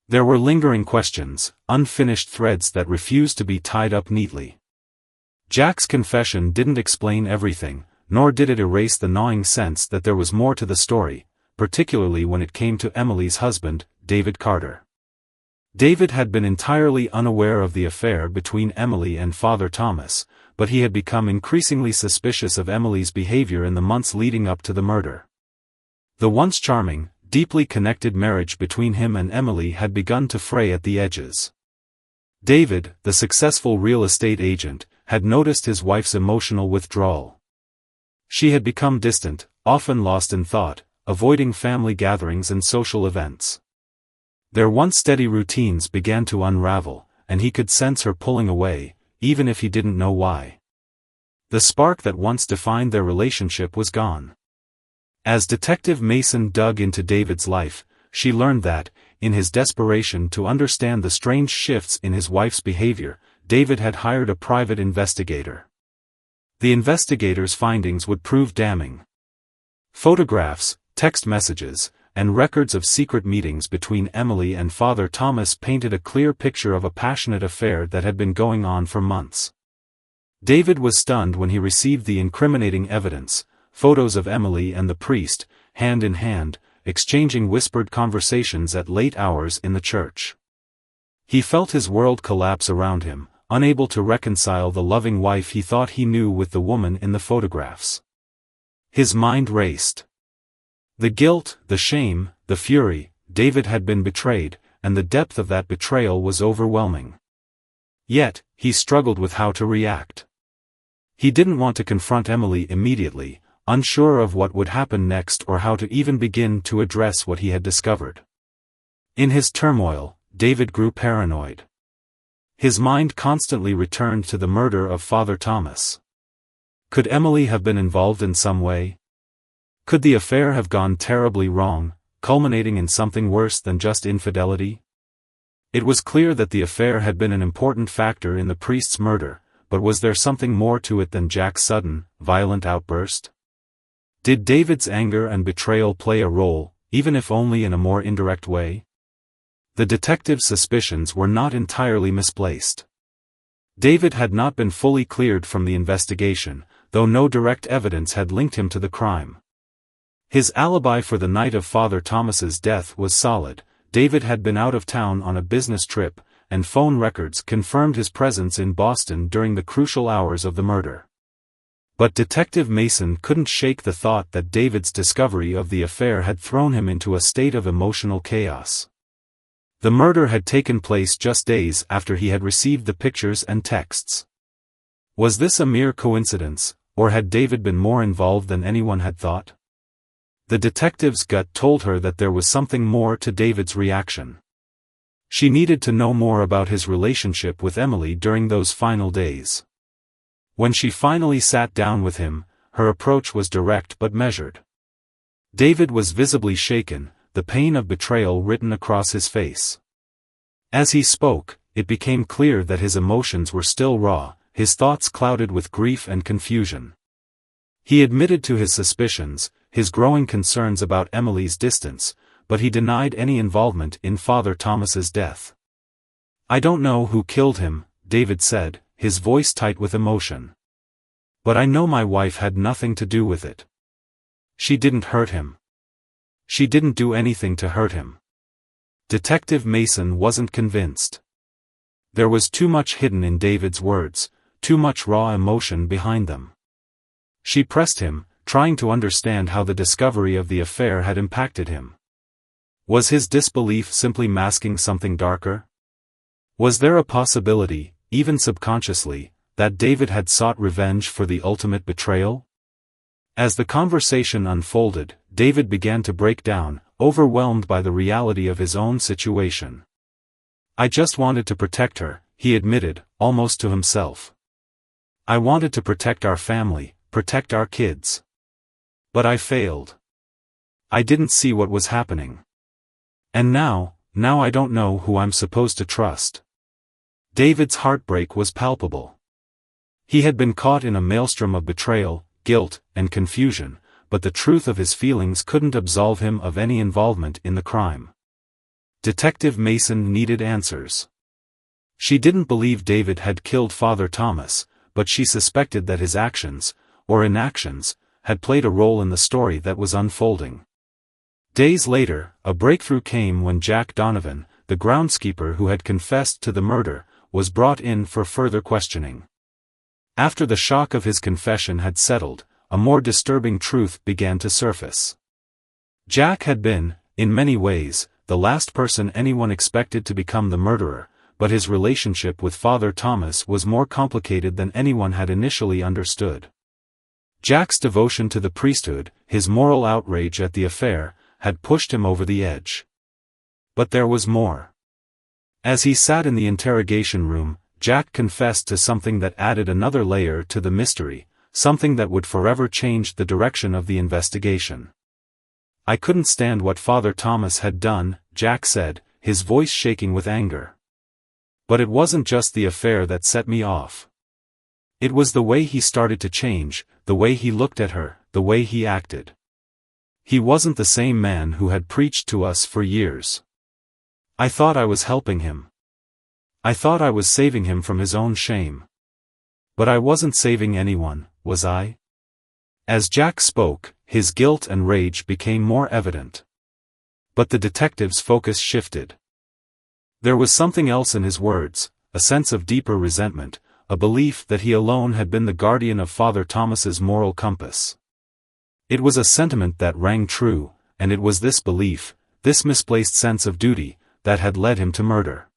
There were lingering questions, unfinished threads that refused to be tied up neatly. Jack's confession didn't explain everything, nor did it erase the gnawing sense that there was more to the story, particularly when it came to Emily's husband, David Carter. David had been entirely unaware of the affair between Emily and Father Thomas, but he had become increasingly suspicious of Emily's behavior in the months leading up to the murder. The once charming, deeply connected marriage between him and Emily had begun to fray at the edges. David, the successful real estate agent, had noticed his wife's emotional withdrawal. She had become distant, often lost in thought, avoiding family gatherings and social events. Their once steady routines began to unravel, and he could sense her pulling away, even if he didn't know why. The spark that once defined their relationship was gone. As Detective Mason dug into David's life, she learned that, in his desperation to understand the strange shifts in his wife's behavior, David had hired a private investigator. The investigator's findings would prove damning. Photographs, text messages, and records of secret meetings between Emily and Father Thomas painted a clear picture of a passionate affair that had been going on for months. David was stunned when he received the incriminating evidence, photos of Emily and the priest, hand in hand, exchanging whispered conversations at late hours in the church. He felt his world collapse around him, unable to reconcile the loving wife he thought he knew with the woman in the photographs. His mind raced. The guilt, the shame, the fury, David had been betrayed, and the depth of that betrayal was overwhelming. Yet, he struggled with how to react. He didn't want to confront Emily immediately, unsure of what would happen next or how to even begin to address what he had discovered. In his turmoil, David grew paranoid. His mind constantly returned to the murder of Father Thomas. Could Emily have been involved in some way? Could the affair have gone terribly wrong, culminating in something worse than just infidelity? It was clear that the affair had been an important factor in the priest's murder, but was there something more to it than Jack's sudden, violent outburst? Did David's anger and betrayal play a role, even if only in a more indirect way? The detective's suspicions were not entirely misplaced. David had not been fully cleared from the investigation, though no direct evidence had linked him to the crime. His alibi for the night of Father Thomas's death was solid. David had been out of town on a business trip, and phone records confirmed his presence in Boston during the crucial hours of the murder. But Detective Mason couldn't shake the thought that David's discovery of the affair had thrown him into a state of emotional chaos. The murder had taken place just days after he had received the pictures and texts. Was this a mere coincidence, or had David been more involved than anyone had thought? The detective's gut told her that there was something more to David's reaction. She needed to know more about his relationship with Emily during those final days. When she finally sat down with him, her approach was direct but measured. David was visibly shaken, the pain of betrayal written across his face. As he spoke, it became clear that his emotions were still raw, his thoughts clouded with grief and confusion. He admitted to his suspicions, his growing concerns about Emily's distance, but he denied any involvement in Father Thomas's death. "I don't know who killed him," David said, his voice tight with emotion. But I know my wife had nothing to do with it. She didn't hurt him. She didn't do anything to hurt him. Detective Mason wasn't convinced. There was too much hidden in David's words, too much raw emotion behind them. She pressed him, trying to understand how the discovery of the affair had impacted him. Was his disbelief simply masking something darker? Was there a possibility, even subconsciously, that David had sought revenge for the ultimate betrayal? As the conversation unfolded, David began to break down, overwhelmed by the reality of his own situation. I just wanted to protect her, he admitted, almost to himself. I wanted to protect our family, protect our kids. But I failed. I didn't see what was happening. And now I don't know who I'm supposed to trust. David's heartbreak was palpable. He had been caught in a maelstrom of betrayal, guilt, and confusion, but the truth of his feelings couldn't absolve him of any involvement in the crime. Detective Mason needed answers. She didn't believe David had killed Father Thomas, but she suspected that his actions, or inactions, had played a role in the story that was unfolding. Days later, a breakthrough came when Jack Donovan, the groundskeeper who had confessed to the murder, was brought in for further questioning. After the shock of his confession had settled, a more disturbing truth began to surface. Jack had been, in many ways, the last person anyone expected to become the murderer, but his relationship with Father Thomas was more complicated than anyone had initially understood. Jack's devotion to the priesthood, his moral outrage at the affair, had pushed him over the edge. But there was more. As he sat in the interrogation room, Jack confessed to something that added another layer to the mystery, something that would forever change the direction of the investigation. I couldn't stand what Father Thomas had done, Jack said, his voice shaking with anger. But it wasn't just the affair that set me off. It was the way he started to change, the way he looked at her, the way he acted. He wasn't the same man who had preached to us for years. I thought I was helping him. I thought I was saving him from his own shame. But I wasn't saving anyone, was I? As Jack spoke, his guilt and rage became more evident. But the detective's focus shifted. There was something else in his words, a sense of deeper resentment, a belief that he alone had been the guardian of Father Thomas's moral compass. It was a sentiment that rang true, and it was this belief, this misplaced sense of duty, that had led him to murder.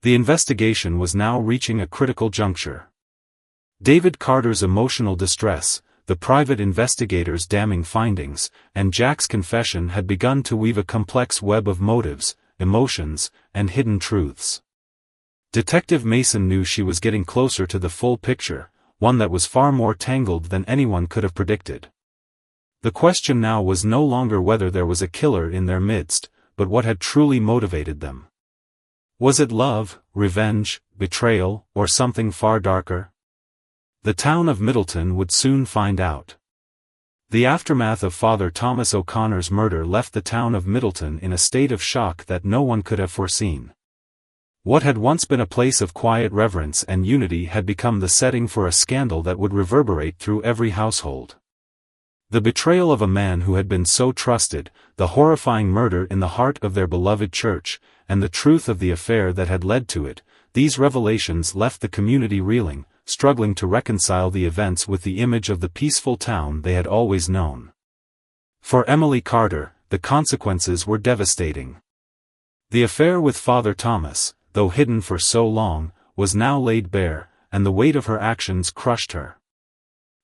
The investigation was now reaching a critical juncture. David Carter's emotional distress, the private investigator's damning findings, and Jack's confession had begun to weave a complex web of motives, emotions, and hidden truths. Detective Mason knew she was getting closer to the full picture, one that was far more tangled than anyone could have predicted. The question now was no longer whether there was a killer in their midst, but what had truly motivated them. Was it love, revenge, betrayal, or something far darker? The town of Middleton would soon find out. The aftermath of Father Thomas O'Connor's murder left the town of Middleton in a state of shock that no one could have foreseen. What had once been a place of quiet reverence and unity had become the setting for a scandal that would reverberate through every household. The betrayal of a man who had been so trusted, the horrifying murder in the heart of their beloved church, and the truth of the affair that had led to it, these revelations left the community reeling, struggling to reconcile the events with the image of the peaceful town they had always known. For Emily Carter, the consequences were devastating. The affair with Father Thomas, though hidden for so long, was now laid bare, and the weight of her actions crushed her.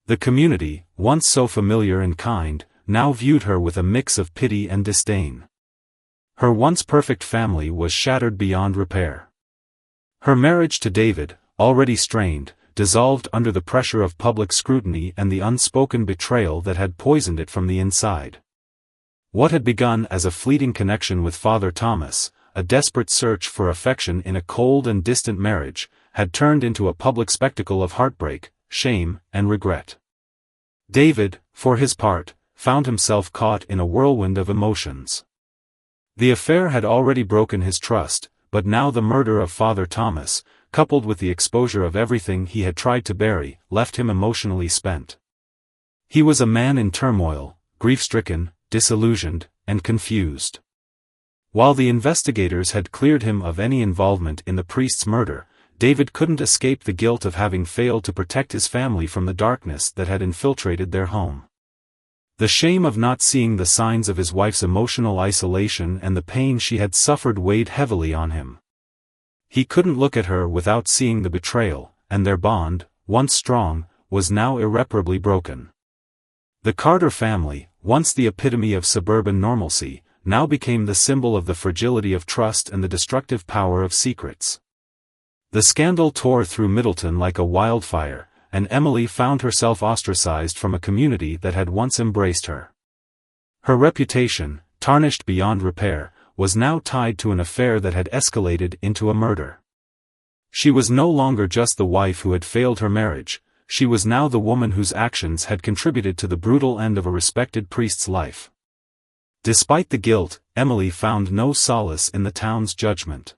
The community, once so familiar and kind, now viewed her with a mix of pity and disdain. Her once perfect family was shattered beyond repair. Her marriage to David, already strained, dissolved under the pressure of public scrutiny and the unspoken betrayal that had poisoned it from the inside. What had begun as a fleeting connection with Father Thomas, a desperate search for affection in a cold and distant marriage, had turned into a public spectacle of heartbreak, shame, and regret. David, for his part, found himself caught in a whirlwind of emotions. The affair had already broken his trust, but now the murder of Father Thomas, coupled with the exposure of everything he had tried to bury, left him emotionally spent. He was a man in turmoil, grief-stricken, disillusioned, and confused. While the investigators had cleared him of any involvement in the priest's murder, David couldn't escape the guilt of having failed to protect his family from the darkness that had infiltrated their home. The shame of not seeing the signs of his wife's emotional isolation and the pain she had suffered weighed heavily on him. He couldn't look at her without seeing the betrayal, and their bond, once strong, was now irreparably broken. The Carter family, once the epitome of suburban normalcy, now became the symbol of the fragility of trust and the destructive power of secrets. The scandal tore through Middleton like a wildfire, and Emily found herself ostracized from a community that had once embraced her. Her reputation, tarnished beyond repair, was now tied to an affair that had escalated into a murder. She was no longer just the wife who had failed her marriage, she was now the woman whose actions had contributed to the brutal end of a respected priest's life. Despite the guilt, Emily found no solace in the town's judgment.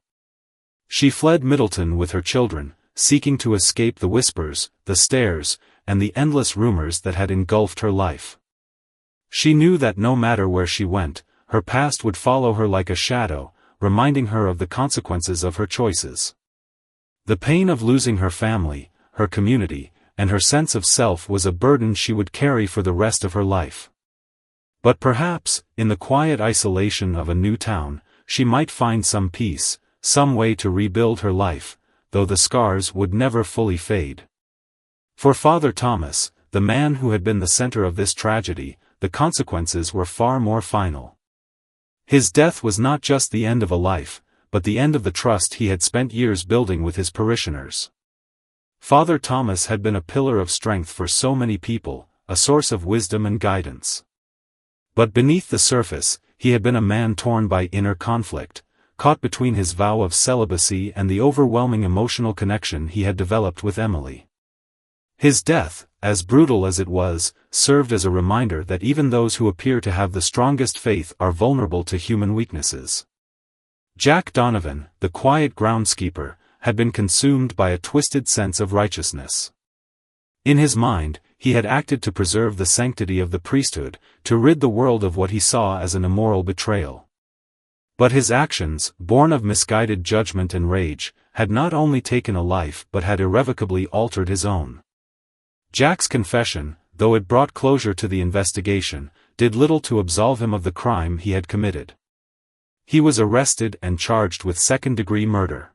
She fled Middleton with her children, seeking to escape the whispers, the stares, and the endless rumors that had engulfed her life. She knew that no matter where she went, her past would follow her like a shadow, reminding her of the consequences of her choices. The pain of losing her family, her community, and her sense of self was a burden she would carry for the rest of her life. But perhaps, in the quiet isolation of a new town, she might find some peace, some way to rebuild her life, though the scars would never fully fade. For Father Thomas, the man who had been the center of this tragedy, the consequences were far more final. His death was not just the end of a life, but the end of the trust he had spent years building with his parishioners. Father Thomas had been a pillar of strength for so many people, a source of wisdom and guidance. But beneath the surface, he had been a man torn by inner conflict, caught between his vow of celibacy and the overwhelming emotional connection he had developed with Emily. His death, as brutal as it was, served as a reminder that even those who appear to have the strongest faith are vulnerable to human weaknesses. Jack Donovan, the quiet groundskeeper, had been consumed by a twisted sense of righteousness. In his mind, he had acted to preserve the sanctity of the priesthood, to rid the world of what he saw as an immoral betrayal. But his actions, born of misguided judgment and rage, had not only taken a life but had irrevocably altered his own. Jack's confession, though it brought closure to the investigation, did little to absolve him of the crime he had committed. He was arrested and charged with second-degree murder.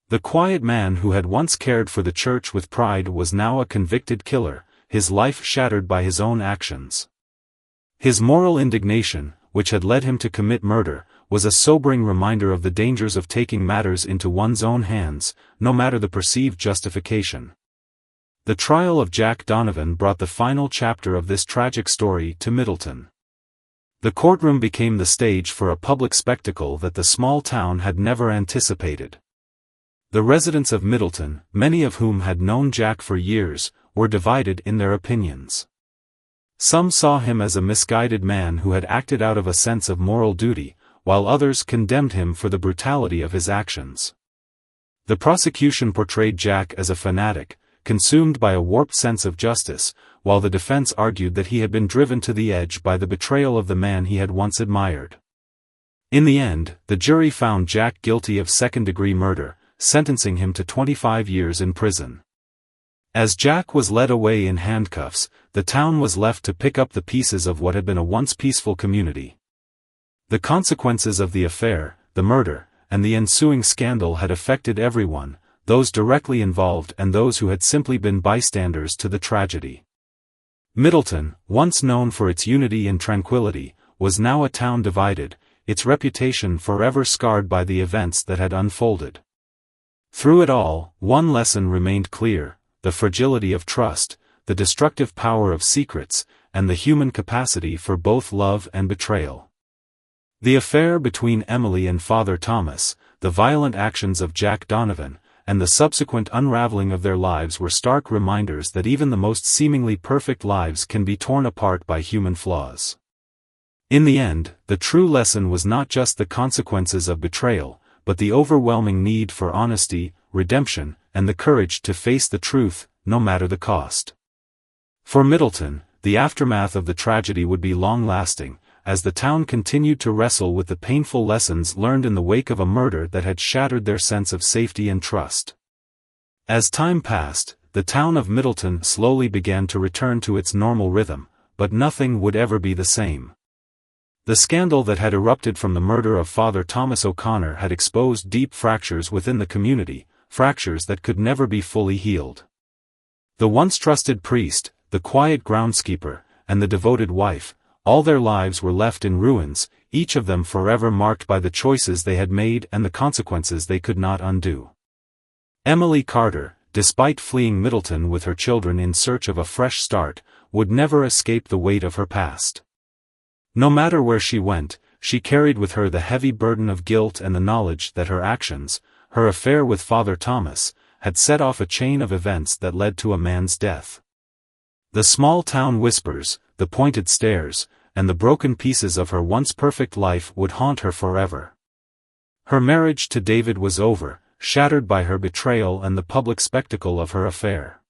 The quiet man who had once cared for the church with pride was now a convicted killer, his life shattered by his own actions. His moral indignation, which had led him to commit murder, was a sobering reminder of the dangers of taking matters into one's own hands, no matter the perceived justification. The trial of Jack Donovan brought the final chapter of this tragic story to Middleton. The courtroom became the stage for a public spectacle that the small town had never anticipated. The residents of Middleton, many of whom had known Jack for years, were divided in their opinions. Some saw him as a misguided man who had acted out of a sense of moral duty, while others condemned him for the brutality of his actions. The prosecution portrayed Jack as a fanatic, consumed by a warped sense of justice, while the defense argued that he had been driven to the edge by the betrayal of the man he had once admired. In the end, the jury found Jack guilty of second-degree murder, sentencing him to 25 years in prison. As Jack was led away in handcuffs, the town was left to pick up the pieces of what had been a once peaceful community. The consequences of the affair, the murder, and the ensuing scandal had affected everyone, those directly involved and those who had simply been bystanders to the tragedy. Middleton, once known for its unity and tranquility, was now a town divided, its reputation forever scarred by the events that had unfolded. Through it all, one lesson remained clear: the fragility of trust, the destructive power of secrets, and the human capacity for both love and betrayal. The affair between Emily and Father Thomas, the violent actions of Jack Donovan, and the subsequent unraveling of their lives were stark reminders that even the most seemingly perfect lives can be torn apart by human flaws. In the end, the true lesson was not just the consequences of betrayal, but the overwhelming need for honesty, redemption, and the courage to face the truth, no matter the cost. For Middleton, the aftermath of the tragedy would be long-lasting, as the town continued to wrestle with the painful lessons learned in the wake of a murder that had shattered their sense of safety and trust. As time passed, the town of Middleton slowly began to return to its normal rhythm, but nothing would ever be the same. The scandal that had erupted from the murder of Father Thomas O'Connor had exposed deep fractures within the community, fractures that could never be fully healed. The once trusted priest, the quiet groundskeeper, and the devoted wife, all their lives were left in ruins, each of them forever marked by the choices they had made and the consequences they could not undo. Emily Carter, despite fleeing Middleton with her children in search of a fresh start, would never escape the weight of her past. No matter where she went, she carried with her the heavy burden of guilt and the knowledge that her actions, her affair with Father Thomas, had set off a chain of events that led to a man's death. The small town whispers, the pointed stares, and the broken pieces of her once perfect life would haunt her forever. Her marriage to David was over, shattered by her betrayal and the public spectacle of her affair.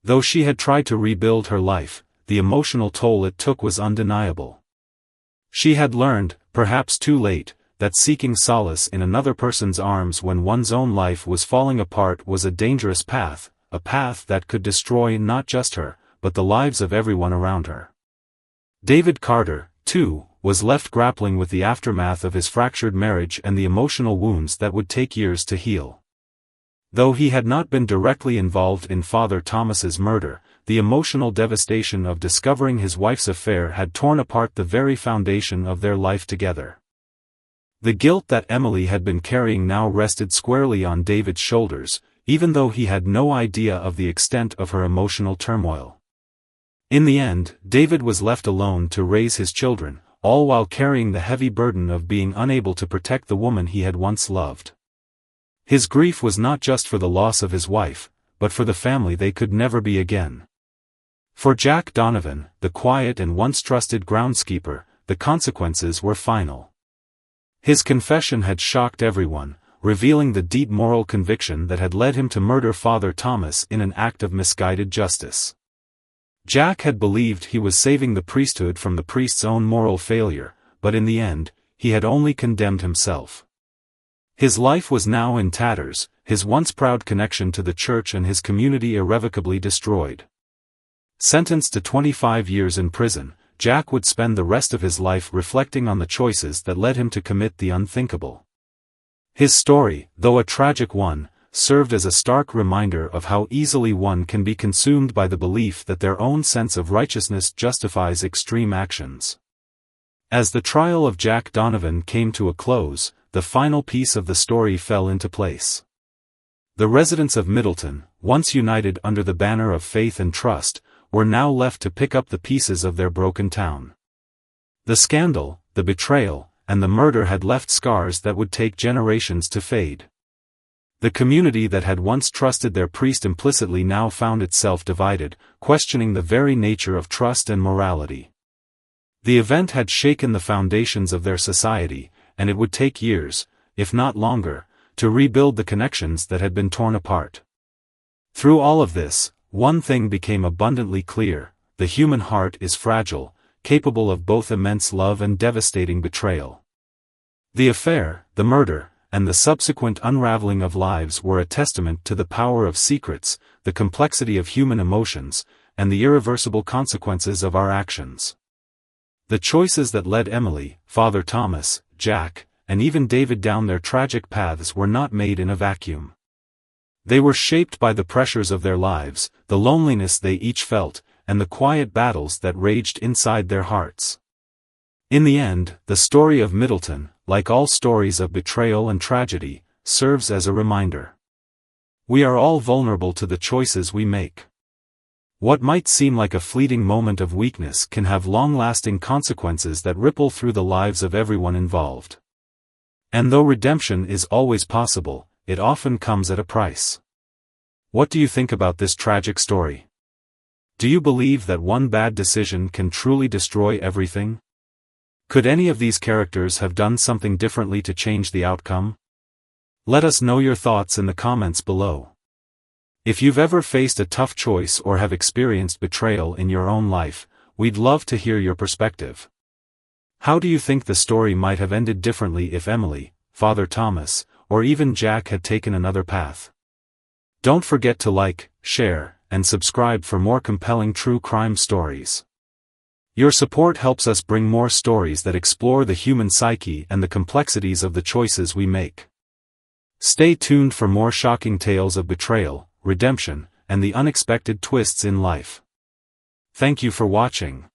Though she had tried to rebuild her life, the emotional toll it took was undeniable. She had learned, perhaps too late, that seeking solace in another person's arms when one's own life was falling apart was a dangerous path, a path that could destroy not just her, but the lives of everyone around her. David Carter, too, was left grappling with the aftermath of his fractured marriage and the emotional wounds that would take years to heal. Though he had not been directly involved in Father Thomas's murder, the emotional devastation of discovering his wife's affair had torn apart the very foundation of their life together. The guilt that Emily had been carrying now rested squarely on David's shoulders, even though he had no idea of the extent of her emotional turmoil. In the end, David was left alone to raise his children, all while carrying the heavy burden of being unable to protect the woman he had once loved. His grief was not just for the loss of his wife, but for the family they could never be again. For Jack Donovan, the quiet and once trusted groundskeeper, the consequences were final. His confession had shocked everyone, revealing the deep moral conviction that had led him to murder Father Thomas in an act of misguided justice. Jack had believed he was saving the priesthood from the priest's own moral failure, but in the end, he had only condemned himself. His life was now in tatters, his once proud connection to the church and his community irrevocably destroyed. Sentenced to 25 years in prison, Jack would spend the rest of his life reflecting on the choices that led him to commit the unthinkable. His story, though a tragic one, served as a stark reminder of how easily one can be consumed by the belief that their own sense of righteousness justifies extreme actions. As the trial of Jack Donovan came to a close, the final piece of the story fell into place. The residents of Middleton, once united under the banner of faith and trust, were now left to pick up the pieces of their broken town. The scandal, the betrayal, and the murder had left scars that would take generations to fade. The community that had once trusted their priest implicitly now found itself divided, questioning the very nature of trust and morality. The event had shaken the foundations of their society, and it would take years, if not longer, to rebuild the connections that had been torn apart. Through all of this, one thing became abundantly clear: the human heart is fragile, capable of both immense love and devastating betrayal. The affair, the murder, and the subsequent unraveling of lives were a testament to the power of secrets, the complexity of human emotions, and the irreversible consequences of our actions. The choices that led Emily, Father Thomas, Jack, and even David down their tragic paths were not made in a vacuum. They were shaped by the pressures of their lives, the loneliness they each felt, and the quiet battles that raged inside their hearts. In the end, the story of Middleton, like all stories of betrayal and tragedy, serves as a reminder. We are all vulnerable to the choices we make. What might seem like a fleeting moment of weakness can have long-lasting consequences that ripple through the lives of everyone involved. And though redemption is always possible, it often comes at a price. What do you think about this tragic story? Do you believe that one bad decision can truly destroy everything? Could any of these characters have done something differently to change the outcome? Let us know your thoughts in the comments below. If you've ever faced a tough choice or have experienced betrayal in your own life, we'd love to hear your perspective. How do you think the story might have ended differently if Emily, Father Thomas, or even Jack had taken another path? Don't forget to like, share, and subscribe for more compelling true crime stories. Your support helps us bring more stories that explore the human psyche and the complexities of the choices we make. Stay tuned for more shocking tales of betrayal, redemption, and the unexpected twists in life. Thank you for watching.